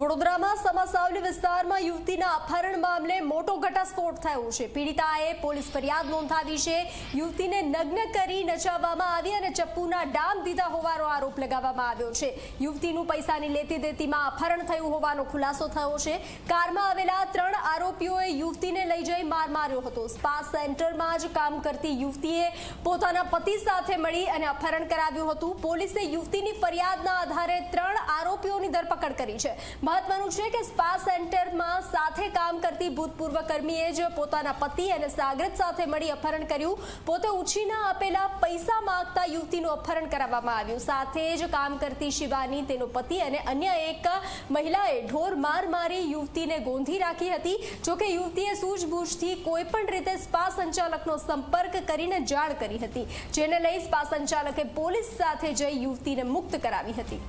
વડોદરામાં સમાસાવલી વિસ્તારમાં યુવતીના અપહરણ મામલે મોટો ઘટસ્ફોટ થયો છે। પીડિતાએ પોલીસ ફરિયાદ નોંધાવી છે। યુવતીને નગ્ન કરી નચાવવામાં આવી અને ચપ્પુના ડામ દીધા હોવાનો આરોપ લગાવવામાં આવ્યો છે। યુવતીનું પૈસાની લેતી દેતીમાં અપહરણ થયું હોવાનો ખુલાસો થયો છે। કારમાં આવેલા 3 આરોપીઓએ યુવતીને લઈ જઈ માર માર્યો હતો। સ્પા સેન્ટરમાં જ કામ કરતી યુવતીએ પોતાના પતિ સાથે મળી અને અપહરણ કરાવ્યું હતું। પોલીસે યુવતીની ફરિયાદના આધારે 3 આરોપીઓની ધરપકડ કરી છે। મહત્વનું છે કે સ્પા સેન્ટરમાં સાથે કામ કરતી ભૂતપૂર્વ કર્મીએ જ પોતાના પતિ અને સાગરત સાથે મળી અપહરણ કર્યું। પોતે ઉછીના આપેલા પૈસા માંગતા યુવતીનું અપહરણ કરાવવામાં આવ્યું। સાથે જ કામ કરતી શિવાની, તેનો પતિ અને અન્ય એક મહિલાએ ઢોર માર મારી યુવતીને ગોંધી રાખી હતી। જોકે યુવતીએ સૂઝબૂઝથી કોઈપણ રીતે સ્પા સંચાલકનો સંપર્ક કરીને જાણ કરી હતી, જેને લઈ સ્પા સંચાલકે પોલીસ સાથે જઈ યુવતીને મુક્ત કરાવી હતી।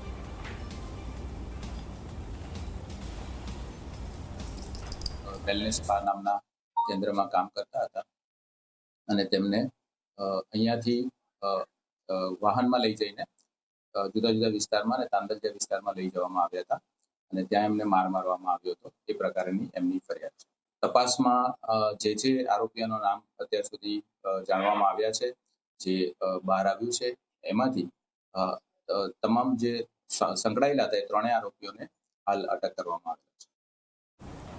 વેલનેસ સ્પા નામના કેન્દ્રમાં કામ કરતા હતા અને તેમને અહીંયાથી વાહનમાં લઈ જઈને જુદા જુદા વિસ્તારમાં અને તાંદલજા વિસ્તારમાં લઈ જવામાં આવ્યા હતા અને ત્યાં એમને માર મારવામાં આવ્યો હતો। એ પ્રકારની એમની ફરિયાદ છે। તપાસમાં જે આરોપીઓનું નામ અત્યાર સુધી જાણવામાં આવ્યા છે, જે બહાર આવ્યું છે, એમાંથી તમામ જે સંકળાયેલા હતા એ 3 આરોપીઓને હાલ અટક કરવામાં આવ્યા।